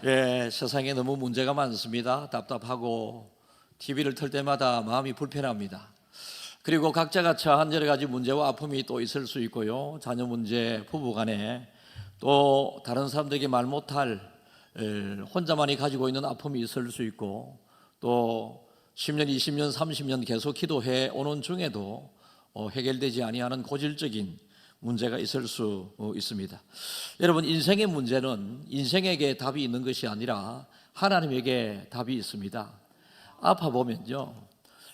세상에 너무 문제가 많습니다. 답답하고 TV를 틀 때마다 마음이 불편합니다. 그리고 각자가 처한 여러 가지 문제와 아픔이 또 있을 수 있고요. 자녀 문제, 부부 간에 또 다른 사람들에게 말 못할 혼자만이 가지고 있는 아픔이 있을 수 있고, 또 10년, 20년, 30년 계속 기도해 오는 중에도 해결되지 아니하는 고질적인 문제가 있을 수 있습니다. 여러분, 인생의 문제는 인생에게 답이 있는 것이 아니라 하나님에게 답이 있습니다. 아파 보면요,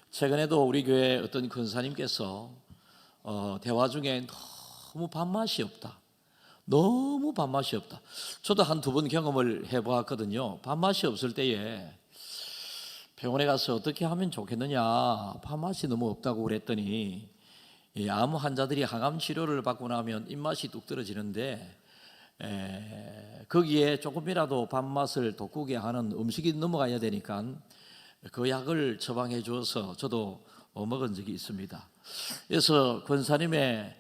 최근에도 우리 교회 어떤 권사님께서 대화 중에 너무 밥맛이 없다, 너무 밥맛이 없다. 저도 한 두 번 경험을 해보았거든요. 밥맛이 없을 때에 병원에 가서 어떻게 하면 좋겠느냐, 밥맛이 너무 없다고 그랬더니 암 환자들이 항암 치료를 받고 나면 입맛이 뚝 떨어지는데 거기에 조금이라도 밥맛을 돋구게 하는 음식이 넘어가야 되니까 그 약을 처방해 주어서 저도 먹은 적이 있습니다. 그래서 권사님의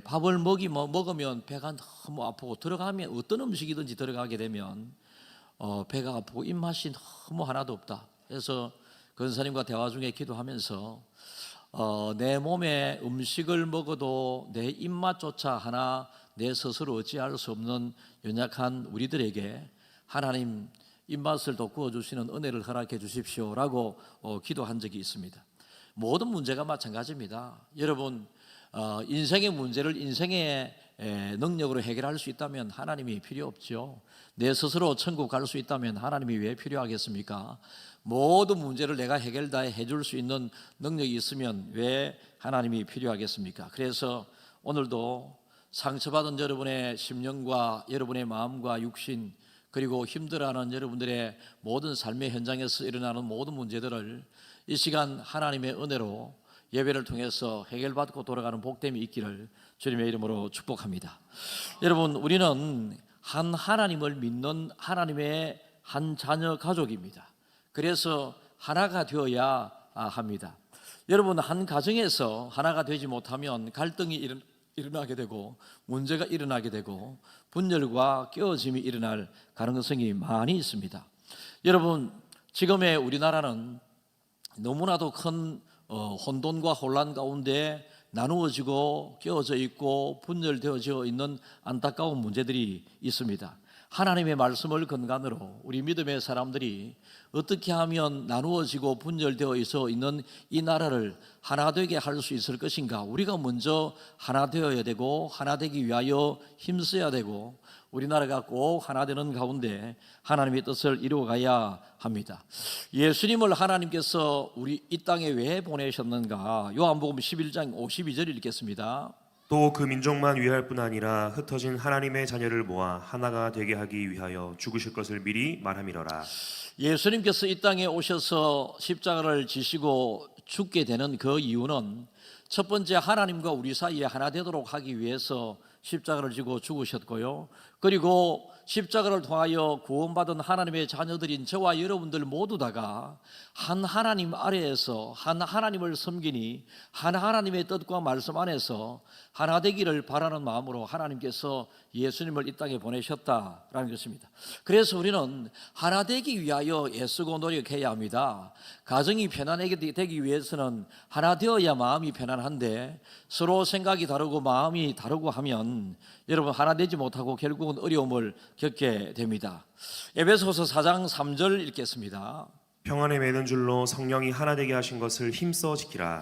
밥을 먹으면 배가 너무 아프고, 들어가면 어떤 음식이든지 들어가게 되면 배가 아프고 입맛이 너무 하나도 없다. 그래서 권사님과 대화 중에 기도하면서 내 몸에 음식을 먹어도 내 입맛조차 하나 내 스스로 어찌할 수 없는 연약한 우리들에게 하나님 입맛을 돋구어 주시는 은혜를 허락해 주십시오라고 기도한 적이 있습니다. 모든 문제가 마찬가지입니다. 여러분, 인생의 문제를 인생의 능력으로 해결할 수 있다면 하나님이 필요 없죠. 내 스스로 천국 갈 수 있다면 하나님이 왜 필요하겠습니까? 모든 문제를 내가 해결 다 해줄 수 있는 능력이 있으면 왜 하나님이 필요하겠습니까? 그래서 오늘도 상처받은 여러분의 심령과 여러분의 마음과 육신, 그리고 힘들어하는 여러분들의 모든 삶의 현장에서 일어나는 모든 문제들을 이 시간 하나님의 은혜로 예배를 통해서 해결받고 돌아가는 복됨이 있기를 주님의 이름으로 축복합니다. 여러분, 우리는 한 하나님을 믿는 하나님의 한 자녀 가족입니다. 그래서 하나가 되어야 합니다. 여러분, 한 가정에서 하나가 되지 못하면 갈등이 일어나게 되고, 문제가 일어나게 되고, 분열과 깨어짐이 일어날 가능성이 많이 있습니다. 여러분, 지금의 우리나라는 너무나도 큰 혼돈과 혼란 가운데 나누어지고 깨어져 있고 분열되어져 있는 안타까운 문제들이 있습니다. 하나님의 말씀을 근간으로 우리 믿음의 사람들이 어떻게 하면 나누어지고 분열되어 있는 이 나라를 하나 되게 할 수 있을 것인가? 우리가 먼저 하나 되어야 되고, 하나 되기 위하여 힘써야 되고, 우리나라가 꼭 하나 되는 가운데 하나님의 뜻을 이루어가야 합니다. 예수님을 하나님께서 우리 이 땅에 왜 보내셨는가? 요한복음 11장 52절 읽겠습니다. 또 그 민족만 위할 뿐 아니라 흩어진 하나님의 자녀를 모아 하나가 되게 하기 위하여 죽으실 것을 미리 말함이러라. 예수님께서 이 땅에 오셔서 십자가를 지시고 죽게 되는 그 이유는 첫 번째, 하나님과 우리 사이에 하나 되도록 하기 위해서 십자가를 지고 죽으셨고요, 그리고 십자가를 통하여 구원받은 하나님의 자녀들인 저와 여러분들 모두 다가 한 하나님 아래에서 한 하나님을 섬기니 한 하나님의 뜻과 말씀 안에서 하나 되기를 바라는 마음으로 하나님께서 예수님을 이 땅에 보내셨다라는 것입니다. 그래서 우리는 하나 되기 위하여 애쓰고 노력해야 합니다. 가정이 편안하게 되기 위해서는 하나 되어야 마음이 편안한데, 서로 생각이 다르고 마음이 다르고 하면 여러분 하나 되지 못하고 결국은 어려움을 겪게 됩니다. 에베소서 4장 3절 읽겠습니다. 평안에 매는 줄로 성령이 하나 되게 하신 것을 힘써 지키라.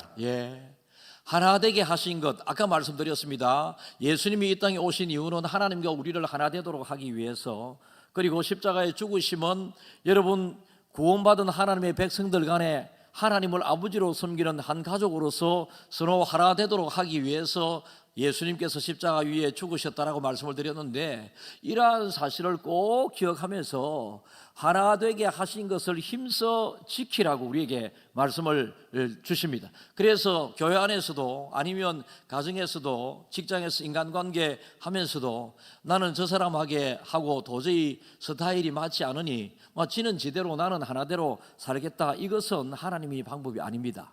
하나 되게 하신 것, 아까 말씀드렸습니다. 예수님이 이 땅에 오신 이유는 하나님과 우리를 하나 되도록 하기 위해서, 그리고 십자가의 죽으심은 여러분 구원받은 하나님의 백성들 간에 하나님을 아버지로 섬기는 한 가족으로서 서로 하나 되도록 하기 위해서 예수님께서 십자가 위에 죽으셨다라고 말씀을 드렸는데, 이러한 사실을 꼭 기억하면서 하나 되게 하신 것을 힘써 지키라고 우리에게 말씀을 주십니다. 그래서 교회 안에서도 아니면 가정에서도 직장에서 인간관계 하면서도 나는 저 사람하게 하고 도저히 스타일이 맞지 않으니 지는 지대로 나는 하나대로 살겠다, 이것은 하나님의 방법이 아닙니다.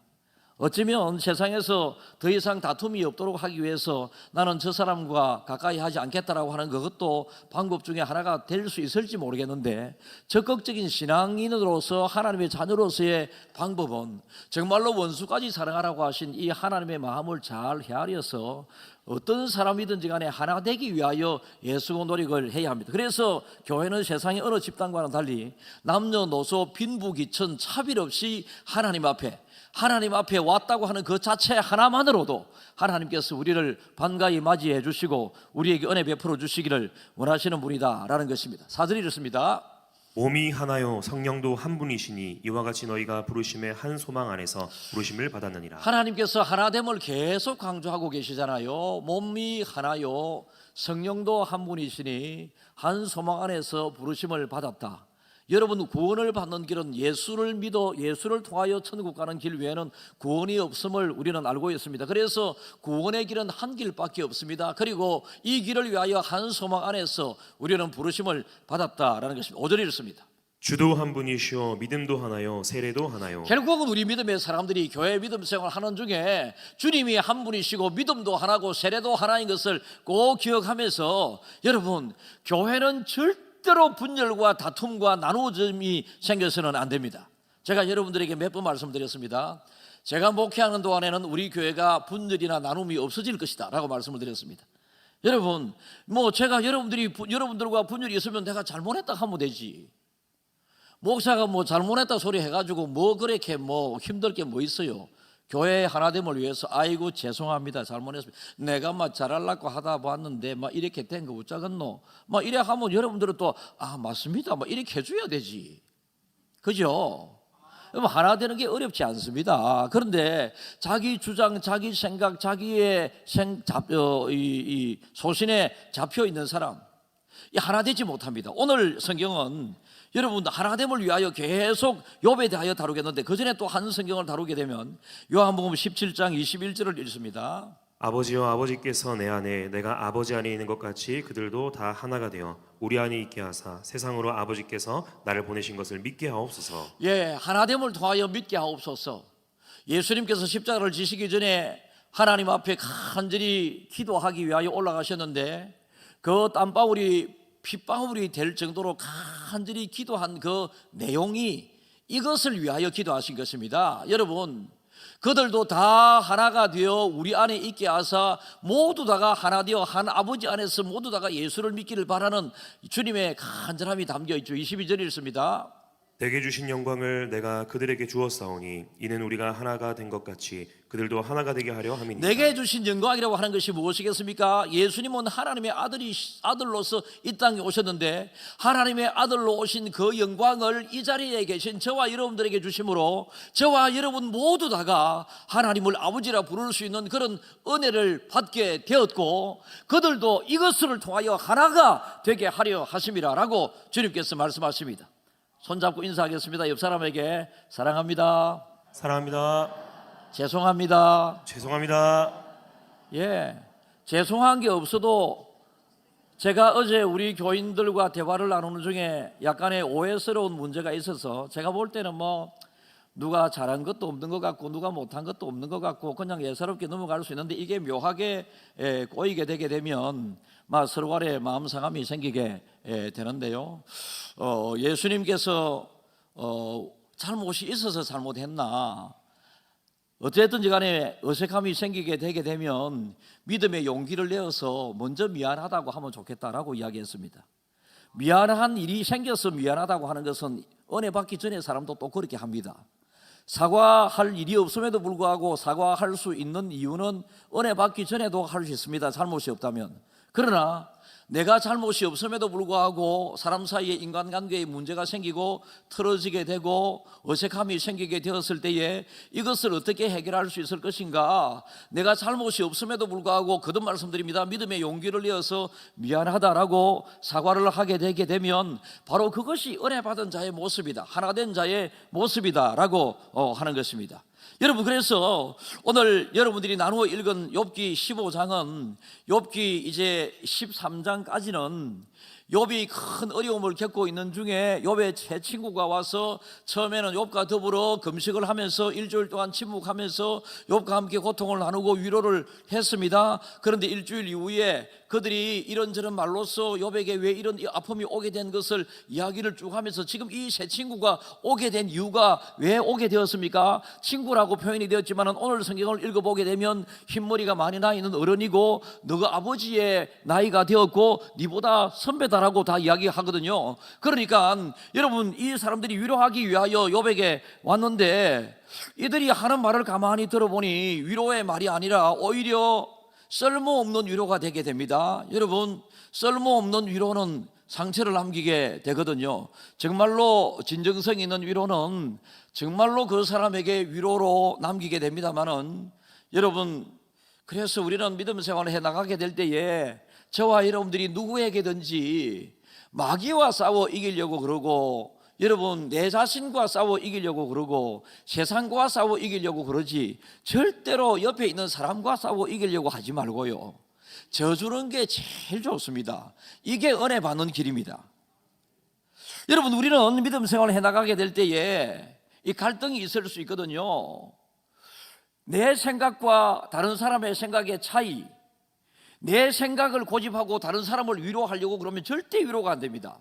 어쩌면 세상에서 더 이상 다툼이 없도록 하기 위해서 나는 저 사람과 가까이 하지 않겠다라고 하는 그것도 방법 중에 하나가 될 수 있을지 모르겠는데, 적극적인 신앙인으로서 하나님의 자녀로서의 방법은 정말로 원수까지 사랑하라고 하신 이 하나님의 마음을 잘 헤아려서 어떤 사람이든지 간에 하나 되기 위하여 애쓰고 노력을 해야 합니다. 그래서 교회는 세상의 어느 집단과는 달리 남녀노소 빈부귀천 차별 없이 하나님 앞에 왔다고 하는 그 자체 하나만으로도 하나님께서 우리를 반가이 맞이해 주시고 우리에게 은혜 베풀어 주시기를 원하시는 분이다라는 것입니다. 4절이 이렇습니다. 몸이 하나요 성령도 한 분이시니 이와 같이 너희가 부르심의 한 소망 안에서 부르심을 받았느니라. 하나님께서 하나됨을 계속 강조하고 계시잖아요. 몸이 하나요 성령도 한 분이시니 한 소망 안에서 부르심을 받았다. 여러분, 구원을 받는 길은 예수를 믿어 예수를 통하여 천국 가는 길 외에는 구원이 없음을 우리는 알고 있습니다. 그래서 구원의 길은 한 길밖에 없습니다. 그리고 이 길을 위하여 한 소망 안에서 우리는 부르심을 받았다라는 것입니다. 5절이 이렇습니다. 주도 한 분이시오 믿음도 하나요 세례도 하나요. 결국은 우리 믿음의 사람들이 교회 믿음 생활 하는 중에 주님이 한 분이시고 믿음도 하나고 세례도 하나인 것을 꼭 기억하면서, 여러분, 교회는 절대로 분열과 다툼과 나누어짐이 생겨서는 안 됩니다. 제가 여러분들에게 몇 번 말씀드렸습니다. 제가 목회하는 동안에는 우리 교회가 분열이나 나눔이 없어질 것이다 라고 말씀을 드렸습니다. 여러분, 제가 여러분들과 분열이 있으면 내가 잘못했다 하면 되지. 목사가 잘못했다 소리 해가지고 그렇게 힘들 게 있어요. 교회 하나됨을 위해서 아이고 죄송합니다 잘못했습니다. 내가 잘하려고 하다 봤는데 이렇게 된 거 어쩌겠노 이래 하면 여러분들은 또 맞습니다 이렇게 해줘야 되지. 그죠? 하나 되는 게 어렵지 않습니다. 그런데 자기 주장, 자기 생각, 자기의 이 소신에 잡혀 있는 사람 하나 되지 못합니다. 오늘 성경은 여러분 하나됨을 위하여 계속 욥에 대하여 다루겠는데, 그 전에 또 한 성경을 다루게 되면 요한복음 17장 21절을 읽습니다. 아버지여 아버지께서 내 안에 내가 아버지 안에 있는 것 같이 그들도 다 하나가 되어 우리 안에 있게 하사 세상으로 아버지께서 나를 보내신 것을 믿게 하옵소서. 하나됨을 통하여 믿게 하옵소서. 예수님께서 십자가를 지시기 전에 하나님 앞에 간절히 기도하기 위하여 올라가셨는데, 그 땀방울이 핏방울이 될 정도로 간절히 기도한 그 내용이 이것을 위하여 기도하신 것입니다. 여러분, 그들도 다 하나가 되어 우리 안에 있게 하사 모두 다가 하나 되어 한 아버지 안에서 모두 다가 예수를 믿기를 바라는 주님의 간절함이 담겨 있죠. 22절이 있습니다. 내게 주신 영광을 내가 그들에게 주었사오니 이는 우리가 하나가 된 것 같이 그들도 하나가 되게 하려 함이니라. 내게 주신 영광이라고 하는 것이 무엇이겠습니까? 예수님은 하나님의 아들로서 이 땅에 오셨는데, 하나님의 아들로 오신 그 영광을 이 자리에 계신 저와 여러분들에게 주심으로 저와 여러분 모두 다가 하나님을 아버지라 부를 수 있는 그런 은혜를 받게 되었고, 그들도 이것을 통하여 하나가 되게 하려 하심이라 라고 주님께서 말씀하십니다. 손잡고 인사하겠습니다. 옆 사람에게 사랑합니다. 사랑합니다. 죄송합니다. 죄송합니다. 죄송한 게 없어도 제가 어제 우리 교인들과 대화를 나누는 중에 약간의 오해스러운 문제가 있어서 제가 볼 때는 누가 잘한 것도 없는 것 같고 누가 못한 것도 없는 것 같고 그냥 예사롭게 넘어갈 수 있는데, 이게 묘하게 꼬이게 되게 되면 서로 간에 마음 상함이 생기게 되는데요. 예수님께서 잘못이 있어서 잘못했나, 어쨌든지 간에 어색함이 생기게 되게 되면 믿음의 용기를 내어서 먼저 미안하다고 하면 좋겠다라고 이야기했습니다. 미안한 일이 생겨서 미안하다고 하는 것은 은혜 받기 전에 사람도 또 그렇게 합니다. 사과할 일이 없음에도 불구하고 사과할 수 있는 이유는 은혜 받기 전에도 할 수 있습니다. 잘못이 없다면. 그러나 내가 잘못이 없음에도 불구하고 사람 사이에 인간관계에 문제가 생기고 틀어지게 되고 어색함이 생기게 되었을 때에 이것을 어떻게 해결할 수 있을 것인가, 내가 잘못이 없음에도 불구하고 거듭 말씀드립니다. 믿음의 용기를 내어서 미안하다라고 사과를 하게 되게 되면 바로 그것이 은혜 받은 자의 모습이다, 하나 된 자의 모습이다라고 하는 것입니다. 여러분, 그래서 오늘 여러분들이 나누어 읽은 욥기 15장은 욥기 이제 13장까지는 욥이 큰 어려움을 겪고 있는 중에 욥의 세 친구가 와서 처음에는 욥과 더불어 금식을 하면서 일주일 동안 침묵하면서 욥과 함께 고통을 나누고 위로를 했습니다. 그런데 일주일 이후에 그들이 이런저런 말로써 욥에게 왜 이런 아픔이 오게 된 것을 이야기를 쭉 하면서 지금 이 세 친구가 오게 된 이유가 왜 오게 되었습니까? 친구라고 표현이 되었지만 오늘 성경을 읽어보게 되면 흰머리가 많이 나 있는 어른이고 너가 아버지의 나이가 되었고 니보다 선배다라고 다 이야기하거든요. 그러니까 여러분, 이 사람들이 위로하기 위하여 욥에게 왔는데 이들이 하는 말을 가만히 들어보니 위로의 말이 아니라 오히려 쓸모없는 위로가 되게 됩니다. 여러분, 쓸모없는 위로는 상처를 남기게 되거든요. 정말로 진정성 있는 위로는 정말로 그 사람에게 위로로 남기게 됩니다만은, 여러분, 그래서 우리는 믿음 생활을 해나가게 될 때에 저와 여러분들이 누구에게든지 마귀와 싸워 이기려고 그러고, 여러분, 내 자신과 싸워 이기려고 그러고 세상과 싸워 이기려고 그러지 절대로 옆에 있는 사람과 싸워 이기려고 하지 말고요, 져주는 게 제일 좋습니다. 이게 은혜 받는 길입니다. 여러분, 우리는 믿음 생활을 해나가게 될 때에 이 갈등이 있을 수 있거든요. 내 생각과 다른 사람의 생각의 차이, 내 생각을 고집하고 다른 사람을 위로하려고 그러면 절대 위로가 안 됩니다.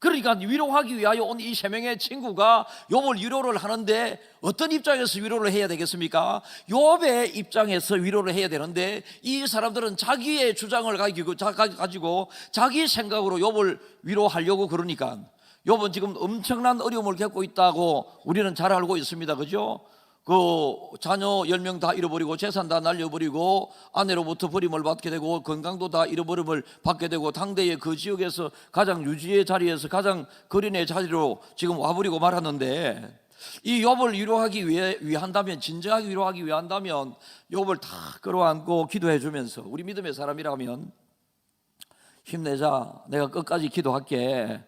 그러니까 위로하기 위하여 온 이 세 명의 친구가 욥을 위로를 하는데 어떤 입장에서 위로를 해야 되겠습니까? 욥의 입장에서 위로를 해야 되는데 이 사람들은 자기의 주장을 가지고 자기 생각으로 욥을 위로하려고 그러니까 욥은 지금 엄청난 어려움을 겪고 있다고 우리는 잘 알고 있습니다. 그죠? 그 자녀 10명 다 잃어버리고 재산 다 날려버리고 아내로부터 버림을 받게 되고 건강도 다 잃어버림을 받게 되고 당대의 그 지역에서 가장 유지의 자리에서 가장 거린의 자리로 지금 와버리고 말았는데, 이 욥을 위로하기 위한다면, 진정하게 위로하기 위한다면 욥을 다 끌어안고 기도해 주면서, 우리 믿음의 사람이라면 힘내자, 내가 끝까지 기도할게,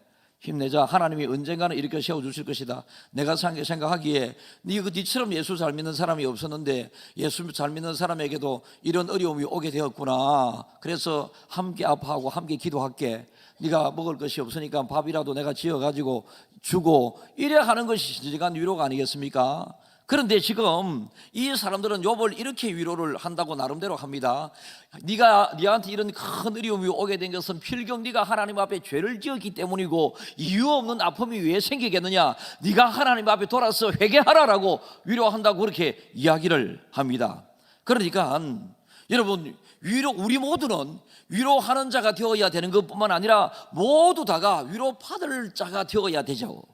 힘내자, 하나님이 언젠가는 이렇게 세워주실 것이다. 내가 생각하기에 니처럼 예수 잘 믿는 사람이 없었는데 예수 잘 믿는 사람에게도 이런 어려움이 오게 되었구나. 그래서 함께 아파하고 함께 기도할게. 네가 먹을 것이 없으니까 밥이라도 내가 지어가지고 주고, 이래 하는 것이 진정한 위로가 아니겠습니까? 그런데 지금 이 사람들은 욥을 이렇게 위로를 한다고 나름대로 합니다. 네한테 이런 큰 어려움이 오게 된 것은 필경 네가 하나님 앞에 죄를 지었기 때문이고 이유 없는 아픔이 왜 생기겠느냐, 네가 하나님 앞에 돌아서 회개하라라고 위로한다고 그렇게 이야기를 합니다. 그러니까 여러분, 우리 모두는 위로하는 자가 되어야 되는 것뿐만 아니라 모두 다가 위로받을 자가 되어야 되죠.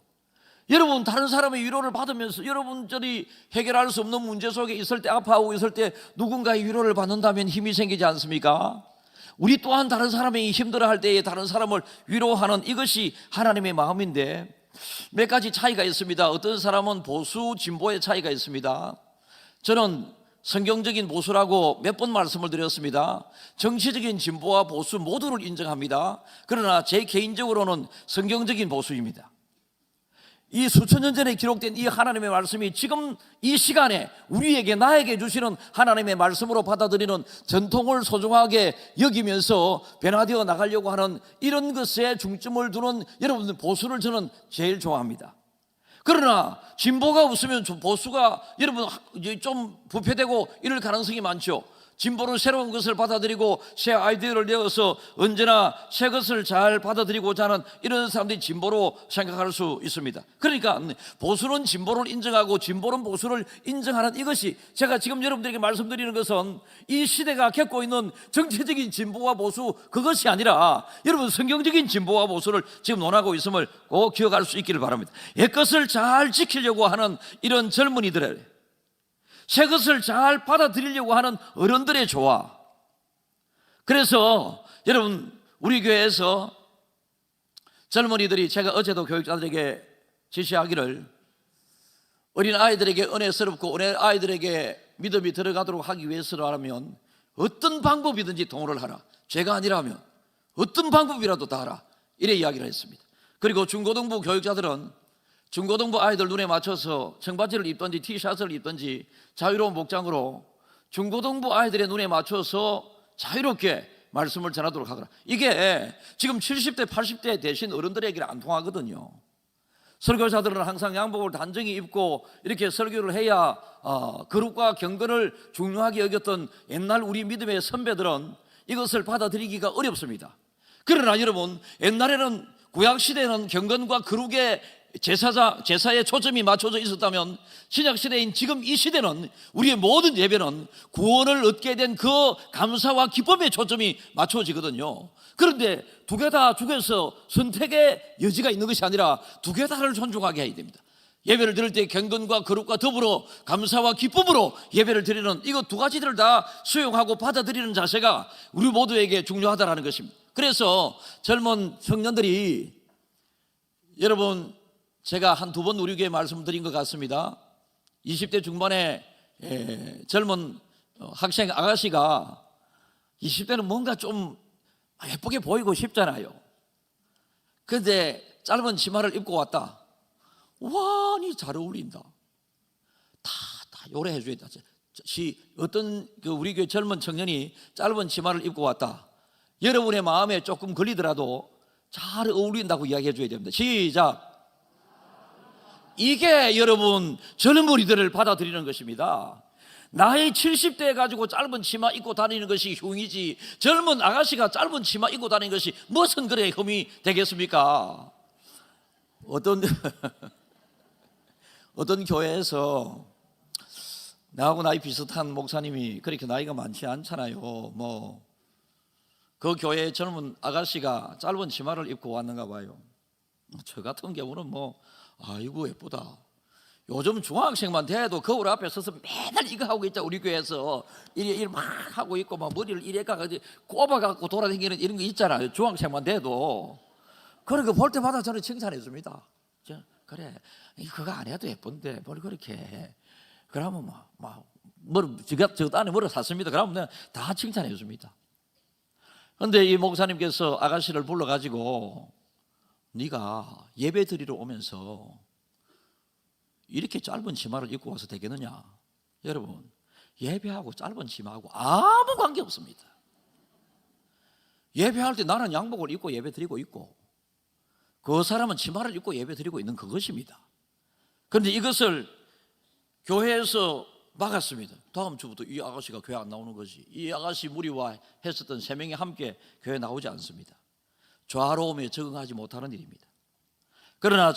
여러분, 다른 사람의 위로를 받으면서 여러분들이 해결할 수 없는 문제 속에 있을 때, 아파하고 있을 때 누군가의 위로를 받는다면 힘이 생기지 않습니까? 우리 또한 다른 사람이 힘들어할 때에 다른 사람을 위로하는 이것이 하나님의 마음인데, 몇 가지 차이가 있습니다. 어떤 사람은 보수, 진보의 차이가 있습니다. 저는 성경적인 보수라고 몇 번 말씀을 드렸습니다. 정치적인 진보와 보수 모두를 인정합니다. 그러나 제 개인적으로는 성경적인 보수입니다. 이 수천 년 전에 기록된 이 하나님의 말씀이 지금 이 시간에 우리에게, 나에게 주시는 하나님의 말씀으로 받아들이는 전통을 소중하게 여기면서 변화되어 나가려고 하는 이런 것에 중점을 두는 여러분들 보수를 저는 제일 좋아합니다. 그러나 진보가 없으면 보수가 여러분 좀 부패되고 이럴 가능성이 많죠. 진보는 새로운 것을 받아들이고 새 아이디어를 내어서 언제나 새 것을 잘 받아들이고자 하는 이런 사람들이 진보로 생각할 수 있습니다. 그러니까 보수는 진보를 인정하고 진보는 보수를 인정하는 이것이, 제가 지금 여러분들에게 말씀드리는 것은 이 시대가 겪고 있는 정치적인 진보와 보수, 그것이 아니라 여러분 성경적인 진보와 보수를 지금 논하고 있음을 꼭 기억할 수 있기를 바랍니다. 옛것을 잘 지키려고 하는 이런 젊은이들의, 새 것을 잘 받아들이려고 하는 어른들의 조화. 그래서 여러분, 우리 교회에서 젊은이들이, 제가 어제도 교육자들에게 지시하기를, 어린 아이들에게 은혜스럽고 어린 아이들에게 믿음이 들어가도록 하기 위해서라면 어떤 방법이든지 동원을 하라. 죄가 아니라면 어떤 방법이라도 다 하라. 이래 이야기를 했습니다. 그리고 중고등부 교육자들은 중고등부 아이들 눈에 맞춰서 청바지를 입든지 티셔츠를 입든지 자유로운 복장으로 중고등부 아이들의 눈에 맞춰서 자유롭게 말씀을 전하도록 하거라. 이게 지금 70대 80대 되신 어른들에게는 안 통하거든요. 설교사들은 항상 양복을 단정히 입고 이렇게 설교를 해야 거룩과 경건을 중요하게 여겼던 옛날 우리 믿음의 선배들은 이것을 받아들이기가 어렵습니다. 그러나 여러분, 옛날에는 구약시대에는 경건과 거룩의 제사에 초점이 맞춰져 있었다면 신약시대인 지금 이 시대는 우리의 모든 예배는 구원을 얻게 된 그 감사와 기쁨에 초점이 맞춰지거든요. 그런데 두 개 다 중에서 선택의 여지가 있는 것이 아니라 두 개 다를 존중하게 해야 됩니다. 예배를 드릴 때 경건과 거룩과 더불어 감사와 기쁨으로 예배를 드리는 이거 두 가지들을 다 수용하고 받아들이는 자세가 우리 모두에게 중요하다는 것입니다. 그래서 젊은 청년들이, 여러분, 제가 한 두 번 우리 교회에 말씀드린 것 같습니다. 20대 중반에 젊은 학생 아가씨가 20대는 뭔가 좀 예쁘게 보이고 싶잖아요. 그런데 짧은 치마를 입고 왔다. 와, 니 잘 어울린다. 다 요래해 줘야 돼. 어떤 우리 교회 젊은 청년이 짧은 치마를 입고 왔다. 여러분의 마음에 조금 걸리더라도 잘 어울린다고 이야기해 줘야 됩니다. 시작. 이게 여러분 젊은이들을 받아들이는 것입니다. 나이 70대 가지고 짧은 치마 입고 다니는 것이 흉이지 젊은 아가씨가 짧은 치마 입고 다니는 것이 무슨 그래 흠이 되겠습니까? 어떤 교회에서 나하고 나이 비슷한 목사님이, 그렇게 나이가 많지 않잖아요. 그 교회의 젊은 아가씨가 짧은 치마를 입고 왔는가 봐요. 저 같은 경우는 아이고 예쁘다. 요즘 중학생만 돼도 거울 앞에 서서 맨날 이거 하고 있다. 우리 교회에서 이래 막 하고 있고 막 머리를 이래 가지고 꼽아갖고 돌아다니는 이런 거 있잖아요. 중학생만 돼도. 그런 거 볼 때마다 저는 칭찬해 줍니다. 그래, 그거 안 해도 예쁜데 뭘 그렇게 해. 그러면 저 안에 뭐를 샀습니다. 그러면 내가 다 칭찬해 줍니다. 그런데 이 목사님께서 아가씨를 불러가지고, 네가 예배 드리러 오면서 이렇게 짧은 치마를 입고 와서 되겠느냐? 여러분, 예배하고 짧은 치마하고 아무 관계 없습니다. 예배할 때 나는 양복을 입고 예배 드리고 있고 그 사람은 치마를 입고 예배 드리고 있는 그것입니다. 그런데 이것을 교회에서 막았습니다. 다음 주부터 이 아가씨가 교회 안 나오는 거지. 이 아가씨 무리와 했었던 3명이 함께 교회 나오지 않습니다. 좌로움에 적응하지 못하는 일입니다. 그러나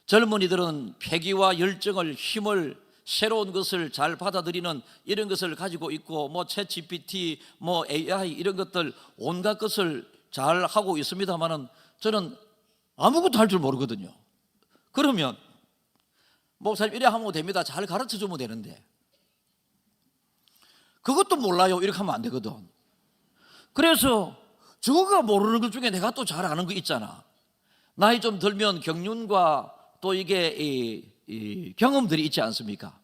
젊은이들은 패기와 열정을, 힘을, 새로운 것을 잘 받아들이는 이런 것을 가지고 있고 챗 GPT, AI 이런 것들 온갖 것을 잘 하고 있습니다만은 저는 아무것도 할 줄 모르거든요. 그러면 목사님 이래 하면 됩니다. 잘 가르쳐 주면 되는데 그것도 몰라요. 이렇게 하면 안 되거든. 그래서 저거가 모르는 것 중에 내가 또 잘 아는 거 있잖아. 나이 좀 들면 경륜과 또 이게 이 경험들이 있지 않습니까?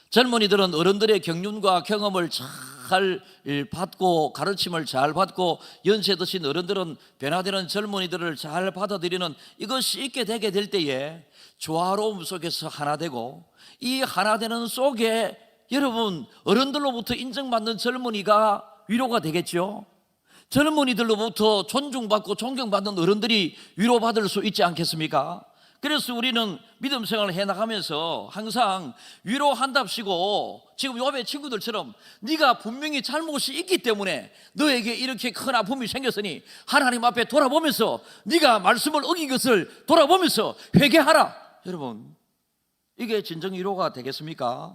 젊은이들은 어른들의 경륜과 경험을 잘 받고 가르침을 잘 받고 연세 드신 어른들은 변화되는 젊은이들을 잘 받아들이는 이것이 있게 되게 될 때에 조화로움 속에서 하나 되고, 이 하나 되는 속에 여러분 어른들로부터 인정받는 젊은이가 위로가 되겠죠. 젊은이들로부터 존중받고 존경받는 어른들이 위로받을 수 있지 않겠습니까? 그래서 우리는 믿음 생활을 해나가면서 항상 위로한답시고, 지금 요배 친구들처럼 네가 분명히 잘못이 있기 때문에 너에게 이렇게 큰 아픔이 생겼으니 하나님 앞에 돌아보면서 네가 말씀을 어긴 것을 돌아보면서 회개하라. 여러분, 이게 진정 위로가 되겠습니까?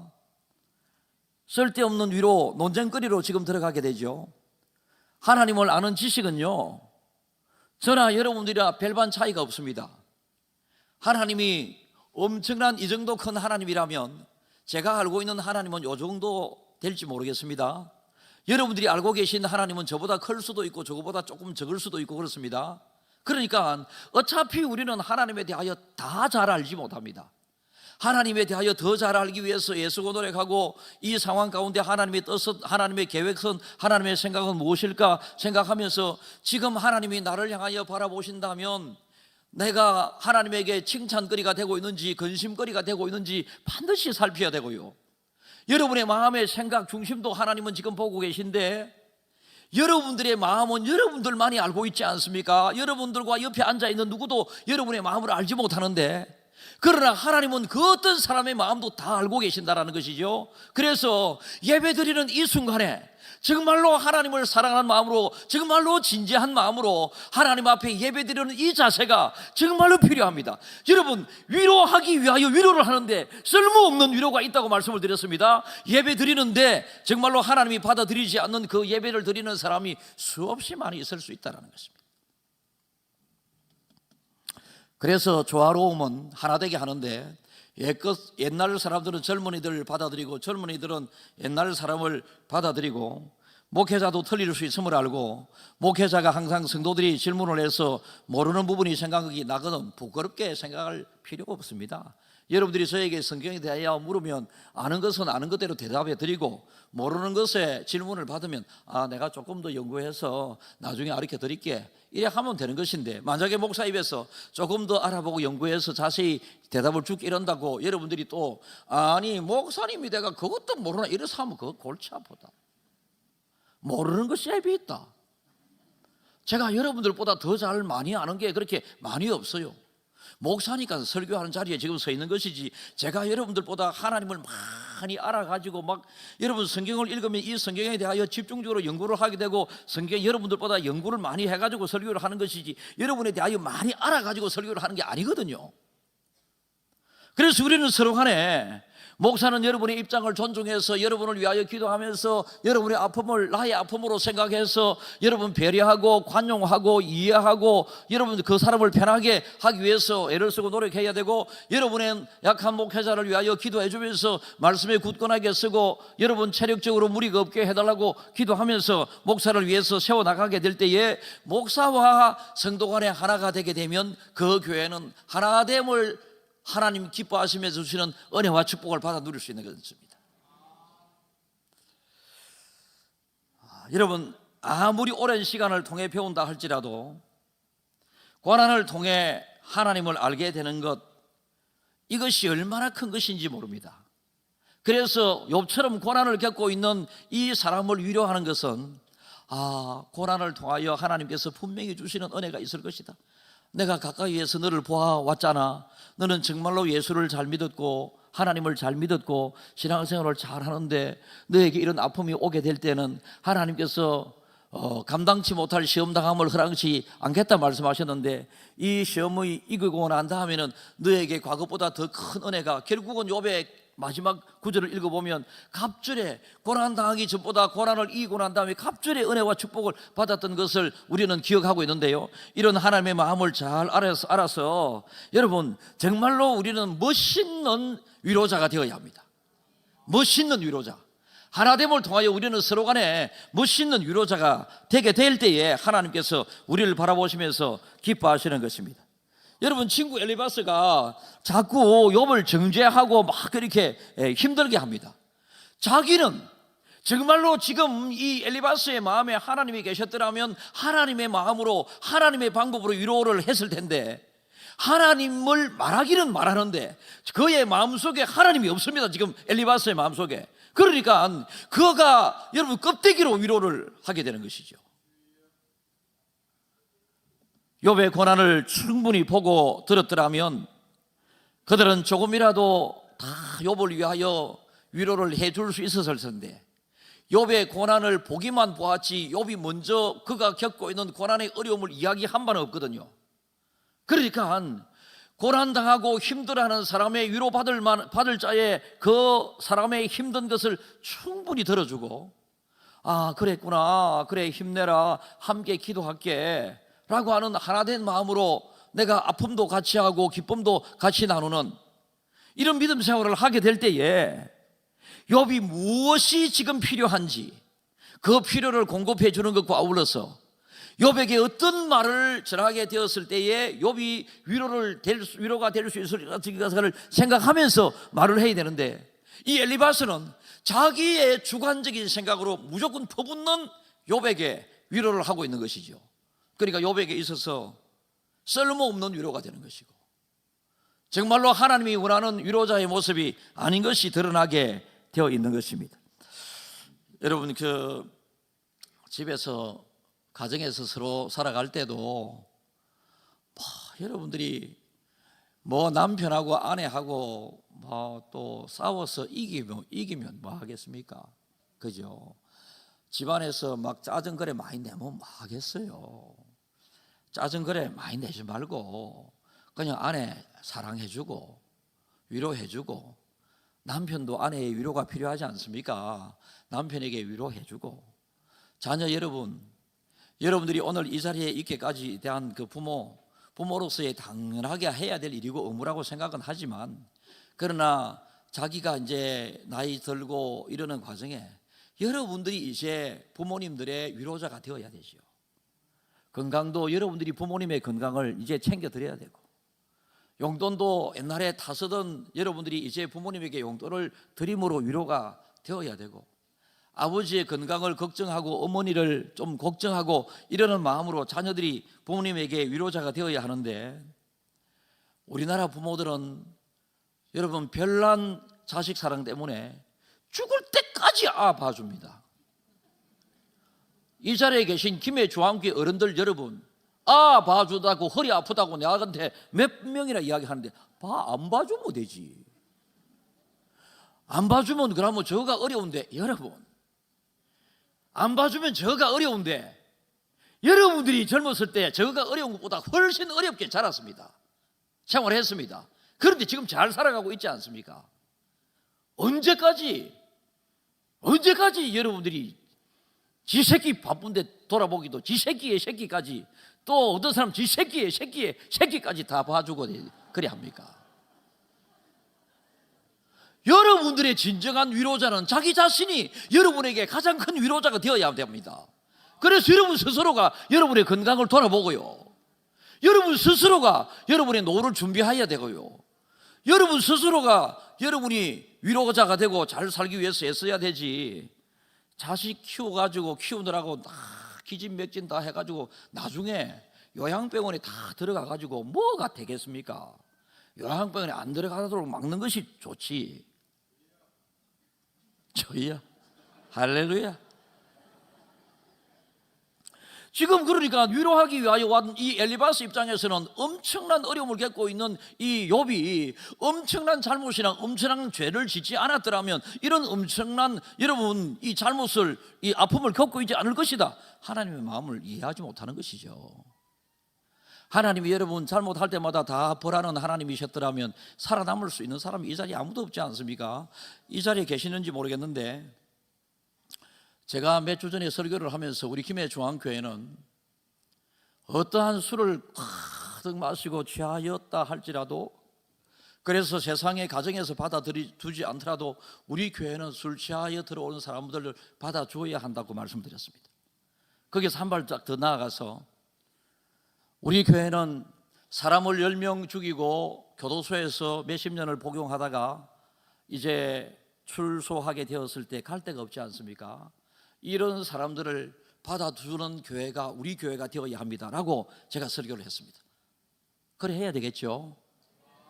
쓸데없는 위로, 논쟁거리로 지금 들어가게 되죠. 하나님을 아는 지식은요, 저나 여러분들이랑 별반 차이가 없습니다. 하나님이 엄청난 이 정도 큰 하나님이라면 제가 알고 있는 하나님은 이 정도 될지 모르겠습니다. 여러분들이 알고 계신 하나님은 저보다 클 수도 있고 저거보다 조금 적을 수도 있고 그렇습니다. 그러니까 어차피 우리는 하나님에 대하여 다 잘 알지 못합니다. 하나님에 대하여 더 잘 알기 위해서 애쓰고 노력하고, 이 상황 가운데 하나님의 뜻은, 하나님의 계획은, 하나님의 생각은 무엇일까 생각하면서 지금 하나님이 나를 향하여 바라보신다면 내가 하나님에게 칭찬거리가 되고 있는지 근심거리가 되고 있는지 반드시 살펴야 되고요. 여러분의 마음의 생각 중심도 하나님은 지금 보고 계신데, 여러분들의 마음은 여러분들만이 알고 있지 않습니까? 여러분들과 옆에 앉아있는 누구도 여러분의 마음을 알지 못하는데, 그러나 하나님은 그 어떤 사람의 마음도 다 알고 계신다라는 것이죠. 그래서 예배드리는 이 순간에 정말로 하나님을 사랑하는 마음으로, 정말로 진지한 마음으로 하나님 앞에 예배드리는 이 자세가 정말로 필요합니다. 여러분, 위로하기 위하여 위로를 하는데 쓸모없는 위로가 있다고 말씀을 드렸습니다. 예배드리는데 정말로 하나님이 받아들이지 않는 그 예배를 드리는 사람이 수없이 많이 있을 수 있다는 것입니다. 그래서 조화로움은 하나 되게 하는데, 옛날 사람들은 젊은이들을 받아들이고 젊은이들은 옛날 사람을 받아들이고, 목회자도 틀릴 수 있음을 알고, 목회자가 항상 성도들이 질문을 해서 모르는 부분이 생각이 나거든 부끄럽게 생각할 필요가 없습니다. 여러분들이 저에게 성경에 대하여 물으면 아는 것은 아는 것대로 대답해 드리고, 모르는 것에 질문을 받으면 내가 조금 더 연구해서 나중에 가르쳐 드릴게, 이래 하면 되는 것인데, 만약에 목사 입에서 조금 더 알아보고 연구해서 자세히 대답을 줄게 이런다고 여러분들이 또 아니 목사님이 내가 그것도 모르나 이래서 하면 그거 골치 아프다. 모르는 것이 앱이 있다. 제가 여러분들보다 더 잘 많이 아는 게 그렇게 많이 없어요. 목사니까 설교하는 자리에 지금 서 있는 것이지, 제가 여러분들보다 하나님을 많이 알아가지고 막 여러분 성경을 읽으면 이 성경에 대하여 집중적으로 연구를 하게 되고, 성경 여러분들보다 연구를 많이 해가지고 설교를 하는 것이지, 여러분에 대하여 많이 알아가지고 설교를 하는 게 아니거든요. 그래서 우리는 서로 간에, 목사는 여러분의 입장을 존중해서 여러분을 위하여 기도하면서 여러분의 아픔을 나의 아픔으로 생각해서 여러분 배려하고 관용하고 이해하고 여러분 그 사람을 편하게 하기 위해서 애를 쓰고 노력해야 되고, 여러분의 약한 목회자를 위하여 기도해 주면서 말씀에 굳건하게 쓰고 여러분 체력적으로 무리가 없게 해달라고 기도하면서 목사를 위해서 세워나가게 될 때에, 목사와 성도 간에 하나가 되게 되면 그 교회는 하나됨을 하나님 기뻐하시면서 주시는 은혜와 축복을 받아 누릴 수 있는 것입니다. 여러분, 아무리 오랜 시간을 통해 배운다 할지라도 고난을 통해 하나님을 알게 되는 것, 이것이 얼마나 큰 것인지 모릅니다. 그래서 욥처럼 고난을 겪고 있는 이 사람을 위로하는 것은, 고난을 통하여 하나님께서 분명히 주시는 은혜가 있을 것이다. 내가 가까이에서 너를 보아왔잖아. 너는 정말로 예수를 잘 믿었고 하나님을 잘 믿었고 신앙생활을 잘 하는데, 너에게 이런 아픔이 오게 될 때는 하나님께서 감당치 못할 시험당함을 허락치 않겠다 말씀하셨는데, 이 시험을 이기고 난 다음에는 너에게 과거보다 더 큰 은혜가, 결국은 욥의 마지막 구절을 읽어보면 갑절에 고난당하기 전보다 고난을 이기고 난 다음에 갑절의 은혜와 축복을 받았던 것을 우리는 기억하고 있는데요, 이런 하나님의 마음을 잘 알아서 여러분 정말로 우리는 멋있는 위로자가 되어야 합니다. 멋있는 위로자, 하나됨을 통하여 우리는 서로 간에 멋있는 위로자가 되게 될 때에 하나님께서 우리를 바라보시면서 기뻐하시는 것입니다. 여러분, 친구 엘리바스가 자꾸 욥을 정죄하고 막 그렇게 힘들게 합니다. 자기는 정말로 지금 이 엘리바스의 마음에 하나님이 계셨더라면 하나님의 마음으로 하나님의 방법으로 위로를 했을 텐데, 하나님을 말하기는 말하는데 그의 마음속에 하나님이 없습니다. 지금 엘리바스의 마음속에. 그러니까 그가 여러분 껍데기로 위로를 하게 되는 것이죠. 욥의 고난을 충분히 보고 들었더라면 그들은 조금이라도 다 욥을 위하여 위로를 해줄 수 있었을 텐데, 욥의 고난을 보기만 보았지 욥이 먼저 그가 겪고 있는 고난의 어려움을 이야기한 바는 없거든요. 그러니까 고난당하고 힘들어하는 사람의 위로받을 자의 그 사람의 힘든 것을 충분히 들어주고, 그랬구나, 그래 힘내라, 함께 기도할게 라고 하는 하나된 마음으로 내가 아픔도 같이 하고 기쁨도 같이 나누는 이런 믿음 생활을 하게 될 때에, 욥이 무엇이 지금 필요한지 그 필요를 공급해 주는 것과 아울러서 욥에게 어떤 말을 전하게 되었을 때에 욥이 위로가 될 수 있을 것을 생각하면서 말을 해야 되는데, 이 엘리바스는 자기의 주관적인 생각으로 무조건 퍼붓는 욥에게 위로를 하고 있는 것이죠. 그러니까 욥에게 있어서 쓸모없는 위로가 되는 것이고, 정말로 하나님이 원하는 위로자의 모습이 아닌 것이 드러나게 되어 있는 것입니다. 여러분, 집에서 가정에서 서로 살아갈 때도 여러분들이 뭐 남편하고 아내하고 뭐 또 싸워서 이기면 뭐 하겠습니까? 그죠? 집안에서 막 짜증거래 많이 내면 뭐 하겠어요? 짜증거래 많이 내지 말고 그냥 아내 사랑해주고 위로해주고, 남편도 아내의 위로가 필요하지 않습니까? 남편에게 위로해주고, 자녀 여러분들이 오늘 이 자리에 있기까지 대한 그 부모로서의 당연하게 해야 될 일이고 의무라고 생각은 하지만, 그러나 자기가 이제 나이 들고 이러는 과정에 여러분들이 이제 부모님들의 위로자가 되어야 되죠. 건강도 여러분들이 부모님의 건강을 이제 챙겨 드려야 되고, 용돈도 옛날에 다 쓰던 여러분들이 이제 부모님에게 용돈을 드림으로 위로가 되어야 되고, 아버지의 건강을 걱정하고 어머니를 좀 걱정하고 이러는 마음으로 자녀들이 부모님에게 위로자가 되어야 하는데, 우리나라 부모들은 여러분 별난 자식 사랑 때문에 죽을 때까지 봐줍니다. 이 자리에 계신 김해 중앙교회 어른들 여러분, 봐주다고 허리 아프다고 나한테 몇 명이나 이야기하는데 안 봐주면 되지. 안 봐주면 그러면 저가 어려운데, 여러분 안 봐주면 저가 어려운데, 여러분들이 젊었을 때 저가 어려운 것보다 훨씬 어렵게 자랐습니다. 생활했습니다. 그런데 지금 잘 살아가고 있지 않습니까? 언제까지 여러분들이 지 새끼 바쁜데 돌아보기도 지 새끼의 새끼까지, 또 어떤 사람 지 새끼의 새끼까지 다 봐주고 그래 합니까? 여러분들의 진정한 위로자는 자기 자신이 여러분에게 가장 큰 위로자가 되어야 됩니다. 그래서 여러분 스스로가 여러분의 건강을 돌아보고요, 여러분 스스로가 여러분의 노후를 준비해야 되고요, 여러분 스스로가 여러분이 위로자가 되고 잘 살기 위해서 애써야 되지. 자식 키우느라고 기진맥진 다 해가지고 나중에 요양병원에 다 들어가가지고 뭐가 되겠습니까? 요양병원에 안 들어가도록 막는 것이 좋지. 저희야 할렐루야. 지금 그러니까 위로하기 위하여 왔던 이 엘리바스 입장에서는 엄청난 어려움을 겪고 있는 이 욥이 엄청난 잘못이나 엄청난 죄를 짓지 않았더라면 이런 엄청난 여러분 이 잘못을, 이 아픔을 겪고 있지 않을 것이다. 하나님의 마음을 이해하지 못하는 것이죠. 하나님이 여러분 잘못할 때마다 다 벌하는 하나님이셨더라면 살아남을 수 있는 사람이 이 자리에 아무도 없지 않습니까? 이 자리에 계시는지 모르겠는데, 제가 몇 주 전에 설교를 하면서 우리 김해 중앙교회는 어떠한 술을 가득 마시고 취하였다 할지라도, 그래서 세상의 가정에서 받아두지 않더라도 우리 교회는 술 취하여 들어오는 사람들을 받아주어야 한다고 말씀드렸습니다. 거기서 한 발짝 더 나아가서 우리 교회는 사람을 10명 죽이고 교도소에서 몇십 년을 복용하다가 이제 출소하게 되었을 때 갈 데가 없지 않습니까? 이런 사람들을 받아주는 교회가 우리 교회가 되어야 합니다라고 제가 설교를 했습니다. 그래 해야 되겠죠?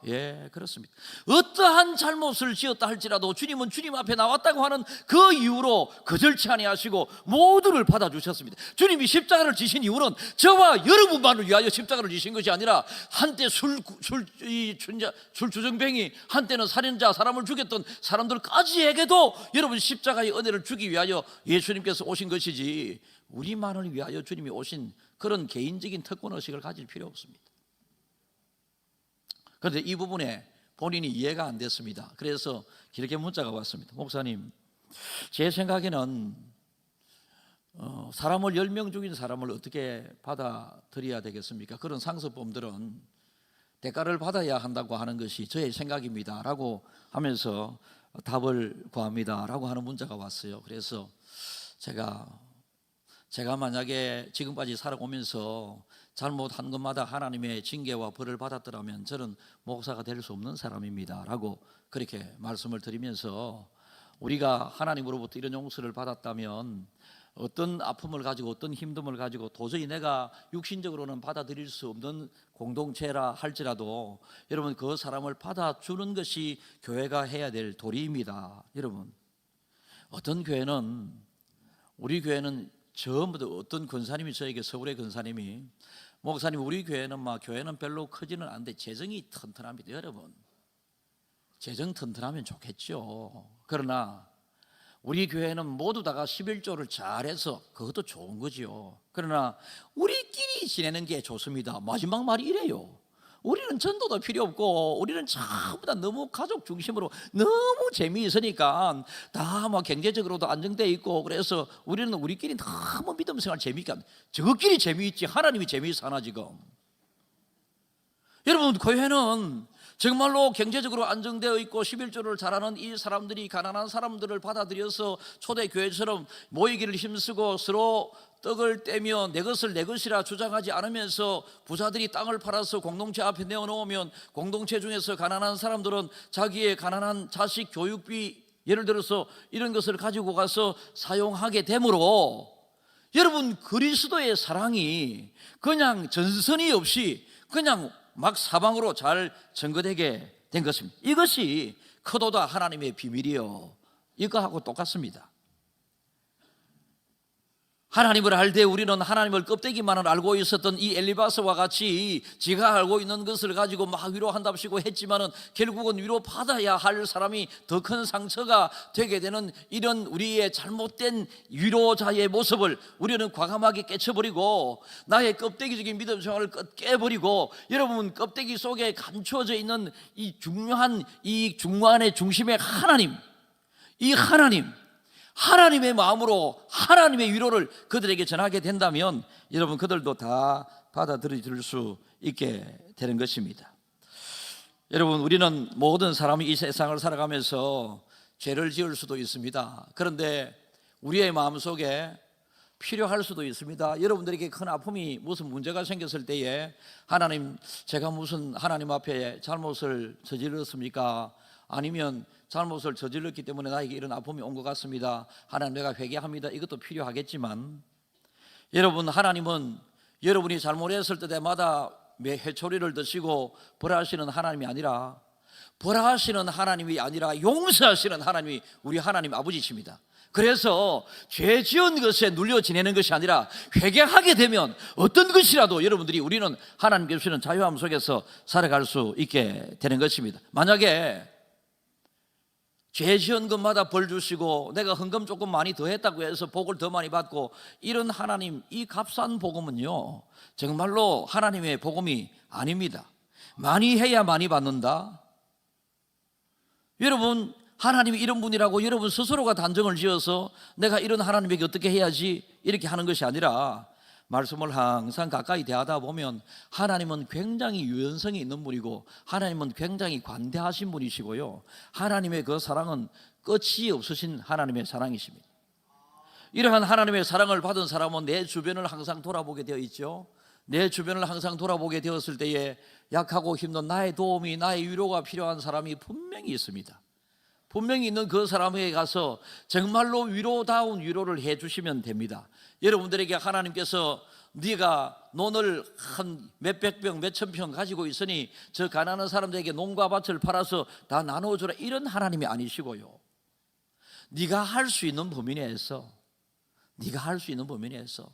예, 그렇습니다. 어떠한 잘못을 지었다 할지라도 주님은 주님 앞에 나왔다고 하는 그 이유로 거절치 아니하시고 모두를 받아주셨습니다. 주님이 십자가를 지신 이유는 저와 여러분만을 위하여 십자가를 지신 것이 아니라, 한때 술주정뱅이, 한때는 살인자, 사람을 죽였던 사람들까지에게도 여러분 십자가의 은혜를 주기 위하여 예수님께서 오신 것이지, 우리만을 위하여 주님이 오신 그런 개인적인 특권의식을 가질 필요 없습니다. 그런데 이 부분에 본인이 이해가 안 됐습니다. 그래서 이렇게 문자가 왔습니다. 목사님, 제 생각에는 사람을 10명 죽인 사람을 어떻게 받아들여야 되겠습니까? 그런 상습범들은 대가를 받아야 한다고 하는 것이 저의 생각입니다 라고 하면서 답을 구합니다 라고 하는 문자가 왔어요. 그래서 제가 만약에 지금까지 살아오면서 잘못한 것마다 하나님의 징계와 벌을 받았더라면 저는 목사가 될 수 없는 사람입니다 라고 그렇게 말씀을 드리면서, 우리가 하나님으로부터 이런 용서를 받았다면 어떤 아픔을 가지고 어떤 힘듦을 가지고 도저히 내가 육신적으로는 받아들일 수 없는 공동체라 할지라도 여러분 그 사람을 받아주는 것이 교회가 해야 될 도리입니다. 여러분, 어떤 교회는, 우리 교회는 전부 다 어떤 권사님이 저에게, 서울의 권사님이, 목사님 우리 교회는 교회는 별로 크지는 않은데 재정이 튼튼합니다. 여러분, 재정 튼튼하면 좋겠죠. 그러나 우리 교회는 모두 다가 11조를 잘해서 그것도 좋은 거죠. 그러나 우리끼리 지내는 게 좋습니다. 마지막 말이 이래요. 우리는 전도도 필요 없고 우리는 전부 다 너무 가족 중심으로 너무 재미있으니까 다 경제적으로도 안정돼 있고, 그래서 우리는 우리끼리 너무 믿음 생활 재미있게 저것끼리 재미있지 하나님이 재미있어 하나 지금. 여러분, 교회는 정말로 경제적으로 안정되어 있고 11조를 잘하는 이 사람들이 가난한 사람들을 받아들여서 초대교회처럼 모이기를 힘쓰고 서로 떡을 떼며 내 것을 내 것이라 주장하지 않으면서 부자들이 땅을 팔아서 공동체 앞에 내어놓으면 공동체 중에서 가난한 사람들은 자기의 가난한 자식 교육비, 예를 들어서 이런 것을 가지고 가서 사용하게 되므로, 여러분, 그리스도의 사랑이 그냥 전선이 없이 그냥 막 사방으로 잘 전거되게 된 것입니다. 이것이 크도다 하나님의 비밀이요, 이거하고 똑같습니다. 하나님을 알 때 우리는 하나님을 껍데기만을 알고 있었던 이 엘리바스와 같이 지가 알고 있는 것을 가지고 막 위로한답시고 했지만은 결국은 위로받아야 할 사람이 더 큰 상처가 되게 되는 이런 우리의 잘못된 위로자의 모습을 우리는 과감하게 깨쳐버리고 나의 껍데기적인 믿음 생활을 깨버리고, 여러분, 껍데기 속에 감추어져 있는 이 중요한 이 중간의 중심의 하나님, 이 하나님의 마음으로 하나님의 위로를 그들에게 전하게 된다면 여러분, 그들도 다 받아들일 수 있게 되는 것입니다. 여러분, 우리는 모든 사람이 이 세상을 살아가면서 죄를 지을 수도 있습니다. 그런데 우리의 마음속에 필요할 수도 있습니다. 여러분들에게 큰 아픔이, 무슨 문제가 생겼을 때에 하나님, 제가 무슨 하나님 앞에 잘못을 저질렀습니까? 아니면 잘못을 저질렀기 때문에 나에게 이런 아픔이 온 것 같습니다. 하나님, 내가 회개합니다. 이것도 필요하겠지만, 여러분, 하나님은 여러분이 잘못했을 때마다 매 회초리를 드시고 벌하시는 하나님이 아니라, 벌하시는 하나님이 아니라 용서하시는 하나님이 우리 하나님 아버지십니다. 그래서 죄 지은 것에 눌려 지내는 것이 아니라 회개하게 되면 어떤 것이라도 여러분들이, 우리는 하나님께 주시는 자유함 속에서 살아갈 수 있게 되는 것입니다. 만약에 죄 지은 것마다 벌 주시고 내가 헌금 조금 많이 더 했다고 해서 복을 더 많이 받고, 이런 하나님, 이 값싼 복음은요 정말로 하나님의 복음이 아닙니다. 많이 해야 많이 받는다. 여러분, 하나님이 이런 분이라고 여러분 스스로가 단정을 지어서 내가 이런 하나님에게 어떻게 해야지 이렇게 하는 것이 아니라, 말씀을 항상 가까이 대하다 보면 하나님은 굉장히 유연성이 있는 분이고 하나님은 굉장히 관대하신 분이시고요, 하나님의 그 사랑은 끝이 없으신 하나님의 사랑이십니다. 이러한 하나님의 사랑을 받은 사람은 내 주변을 항상 돌아보게 되어 있죠. 내 주변을 항상 돌아보게 되었을 때에 약하고 힘든 나의 도움이, 나의 위로가 필요한 사람이 분명히 있습니다. 분명히 있는 그 사람에게 가서 정말로 위로다운 위로를 해 주시면 됩니다. 여러분들에게 하나님께서 네가 논을 한 몇백 평 몇천 평 가지고 있으니 저 가난한 사람들에게 논과 밭을 팔아서 다 나눠주라, 이런 하나님이 아니시고요, 네가 할 수 있는 범위 내에서, 네가 할 수 있는 범위 내에서,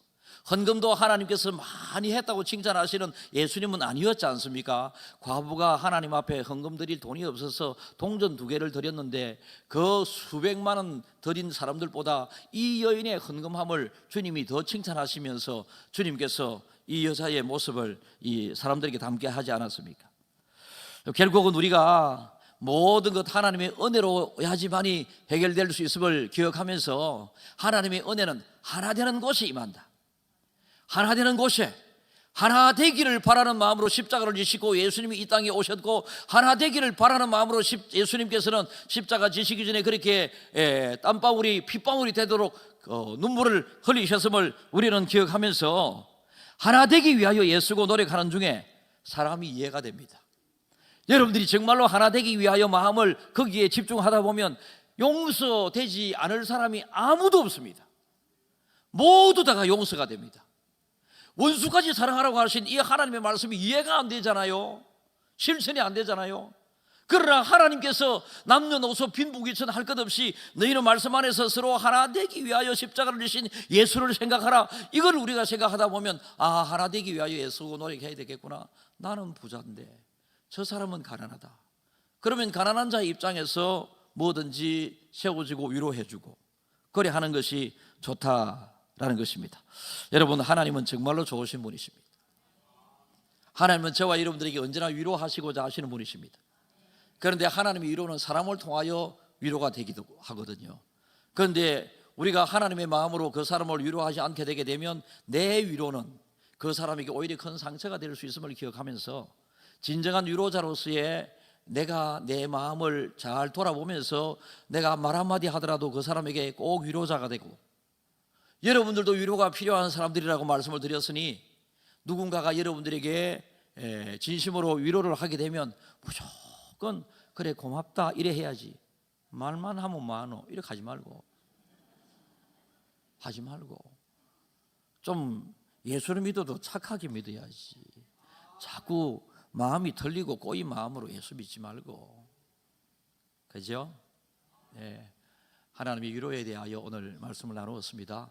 헌금도 하나님께서 많이 했다고 칭찬하시는 예수님은 아니었지 않습니까? 과부가 하나님 앞에 헌금 드릴 돈이 없어서 동전 2개를 드렸는데 그 수백만 원 드린 사람들보다 이 여인의 헌금함을 주님이 더 칭찬하시면서 주님께서 이 여자의 모습을 이 사람들에게 담게 하지 않았습니까? 결국은 우리가 모든 것 하나님의 은혜로 야지만이 해결될 수 있음을 기억하면서, 하나님의 은혜는 하나 되는 곳에 임한다. 하나 되는 곳에 하나 되기를 바라는 마음으로 십자가를 지시고 예수님이 이 땅에 오셨고, 하나 되기를 바라는 마음으로 예수님께서는 십자가 지시기 전에 그렇게 땀방울이 핏방울이 되도록 눈물을 흘리셨음을 우리는 기억하면서, 하나 되기 위하여 애쓰고 노력하는 중에 사람이 이해가 됩니다. 여러분들이 정말로 하나 되기 위하여 마음을 거기에 집중하다 보면 용서되지 않을 사람이 아무도 없습니다. 모두 다가 용서가 됩니다. 원수까지 사랑하라고 하신 이 하나님의 말씀이 이해가 안 되잖아요. 실천이 안 되잖아요. 그러나 하나님께서 남녀노소 빈부귀천 할 것 없이 너희는 말씀 안에서 서로 하나 되기 위하여 십자가를 지신 예수를 생각하라. 이걸 우리가 생각하다 보면 하나 되기 위하여 애쓰고 노력해야 되겠구나. 나는 부자인데 저 사람은 가난하다. 그러면 가난한 자의 입장에서 뭐든지 세워지고 위로해주고 그래 하는 것이 좋다라는 것입니다. 여러분, 하나님은 정말로 좋으신 분이십니다. 하나님은 저와 여러분들에게 언제나 위로하시고자 하시는 분이십니다. 그런데 하나님의 위로는 사람을 통하여 위로가 되기도 하거든요. 그런데 우리가 하나님의 마음으로 그 사람을 위로하지 않게 되게 되면 내 위로는 그 사람에게 오히려 큰 상처가 될 수 있음을 기억하면서 진정한 위로자로서의 내가 내 마음을 잘 돌아보면서 내가 말 한마디 하더라도 그 사람에게 꼭 위로자가 되고, 여러분들도 위로가 필요한 사람들이라고 말씀을 드렸으니 누군가가 여러분들에게 진심으로 위로를 하게 되면 무조건 그래 고맙다 이래 해야지, 말만 하면 뭐하노 이렇게 하지 말고 좀 예수를 믿어도 착하게 믿어야지. 자꾸 마음이 틀리고 꼬인 마음으로 예수 믿지 말고, 그죠? 하나님의 위로에 대하여 오늘 말씀을 나누었습니다.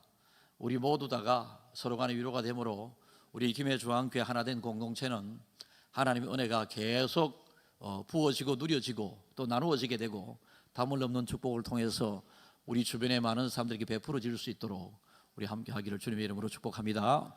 우리 모두 다가 서로 간의 위로가 되므로 우리 김해 중앙교회 하나된 공동체는 하나님의 은혜가 계속 부어지고 누려지고 또 나누어지게 되고 담을 넘는 축복을 통해서 우리 주변에 많은 사람들에게 베풀어질 수 있도록 우리 함께 하기를 주님의 이름으로 축복합니다.